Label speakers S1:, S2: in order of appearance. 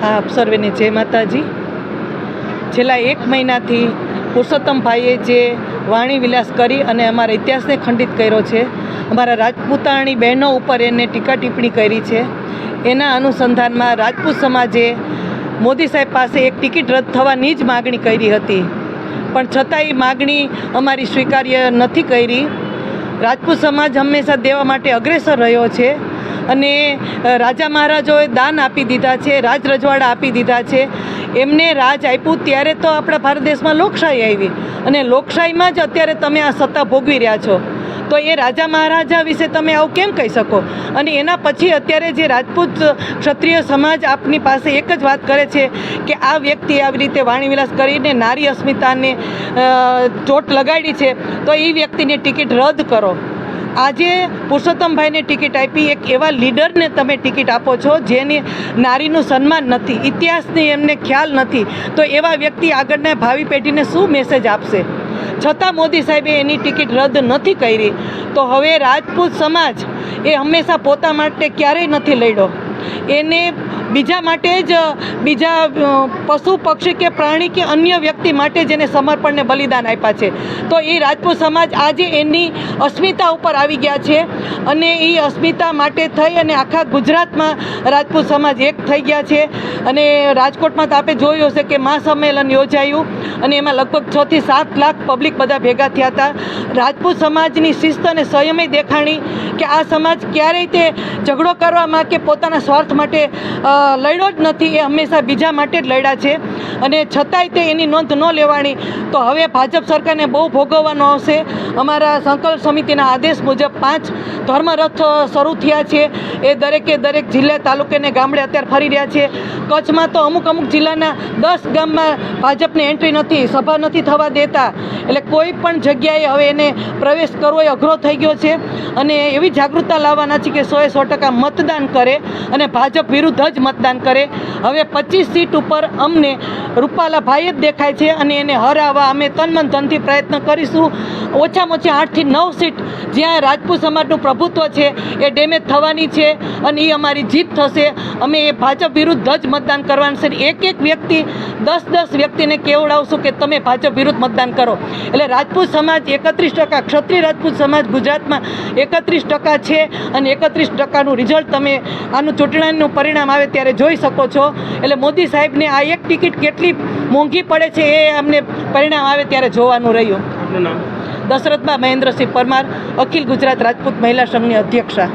S1: આપ સર્વેને જય માતાજી। છેલ્લા 1 મહિનાથી પુરુષોત્તમભાઈએ જે વાણી વિલાસ કરી અને અમારા ઇતિહાસને ખંડિત કર્યો છે, અમારા રાજપૂતાણી બહેનો ઉપર એને ટીકા ટિપ્પણી કરી છે, એના અનુસંધાનમાં રાજપૂત સમાજે મોદી સાહેબ પાસે એક ટિકિટ રદ થવાની જ માગણી કરી હતી, પણ છતાં એ માગણી અમારી સ્વીકાર્ય નથી કરી। રાજપૂત સમાજ હંમેશા દેવા માટે અગ્રેસર રહ્યો છે અને રાજા મહારાજોએ દાન આપી દીધા છે, રાજ રજવાડા આપી દીધા છે। એમને રાજ આપ્યું ત્યારે તો આપણા ભારત દેશમાં લોકશાહી આવી અને લોકશાહીમાં જ અત્યારે તમે આ સત્તા ભોગવી રહ્યા છો, તો એ રાજા મહારાજા વિશે તમે આવું કેમ કહી શકો? અને એના પછી અત્યારે જે રાજપૂત ક્ષત્રિય સમાજ આપની પાસે એક જ વાત કરે છે કે આ વ્યક્તિ આવી રીતે વાણીવિલાસ કરીને નારી અસ્મિતાને ચોટ લગાડી છે, તો એ વ્યક્તિની ટિકિટ રદ કરો। આજે પુરુષોત્તમભાઈને ટિકિટ આપી, એક એવા લીડરને તમે ટિકિટ આપો છો જેને નારીનું સન્માન નથી, ઇતિહાસની એમને ખ્યાલ નથી, તો એવા વ્યક્તિ આગળના ભાવિ પેઢીને શું મેસેજ આપશે? છતાં મોદી સાહેબે એની ટિકિટ રદ નથી કરી, તો હવે રાજપૂત સમાજ એ હંમેશા પોતા માટે ક્યારેય નથી લડ્યો, એને બીજા માટે જ, બીજા પશુ પક્ષી કે પ્રાણી કે અન્ય વ્યક્તિ માટે જેને સમર્પણને બલિદાન આપ્યા છે, તો એ રાજપૂત સમાજ આજે એની અસ્મિતા ઉપર આવી ગયા છે અને એ અસ્મિતા માટે થઈ અને આખા ગુજરાતમાં રાજપૂત સમાજ એક થઈ ગયા છે। અને રાજકોટમાં તો આપણે જોયું હશે કે મહાસંમેલન યોજાયું અને એમાં લગભગ 6 થી 7 લાખ પબ્લિક બધા ભેગા થયા હતા। રાજપૂત સમાજની શિસ્ત અને સંયમે દેખાણી કે આ સમાજ ક્યારેય તે ઝઘડો કરવામાં કે પોતાના સ્વાર્થ માટે લડ્યો જ નથી, એ હંમેશા બીજા માટે જ લડ્યા છે અને છતાંય તે એની નોંધ ન લેવાની, તો હવે ભાજપ સરકારને બહુ ભોગવવાનો આવશે। અમારા સંકલ્પ સમિતિના આદેશ મુજબ 5 ધર્મરથ શરૂ થયા છે, એ દરેક જિલ્લા તાલુકે ને ગામડે અત્યારે ફરી રહ્યા છે। કચ્છમાં તો અમુક જિલ્લાના 10 ગામમાં ભાજપને એન્ટ્રી નથી, સભા નથી થવા દેતા, એટલે કોઈ પણ જગ્યાએ હવે એને પ્રવેશ કરવો એ અઘરો થઈ ગયો છે અને એવી જાગૃતતા લાવવાના છે કે 100% મતદાન કરે અને ભાજપ વિરુદ્ધ જ મતદાન કરે। હવે 25 સીટ ઉપર અમને રૂપાલા ભાઈ જ દેખાય છે અને એને હરાવવા અમે તન મન ધનથી પ્રયત્ન કરીશું। ઓછામાં ઓછી 8 થી 9 સીટ જ્યાં રાજપૂત સમાજનું પ્રભુત્વ છે એ ડેમેજ થવાની છે અને એ અમારી જીત થશે। અમે એ ભાજપ વિરુદ્ધ જ મતદાન કરવાનું છે, એક વ્યક્તિ 10 વ્યક્તિને કેવડાવશું કે તમે ભાજપ વિરુદ્ધ મતદાન કરો। એટલે રાજપૂત સમાજ 31%, ક્ષત્રિય રાજપૂત સમાજ ગુજરાતમાં 31% છે અને 31%નું રિઝલ્ટ તમે આનું ચૂંટણીનું પરિણામ આવે ત્યારે જોઈ શકો છો। એટલે મોદી સાહેબને આ એક ટિકિટ કેટલી મોંઘી પડે છે એ અમને પરિણામ આવે ત્યારે જોવાનું રહ્યું। દશરથબા મહેન્દ્રસિંહ પરમાર, અખિલ ગુજરાત રાજપૂત મહિલા સંઘની અધ્યક્ષા।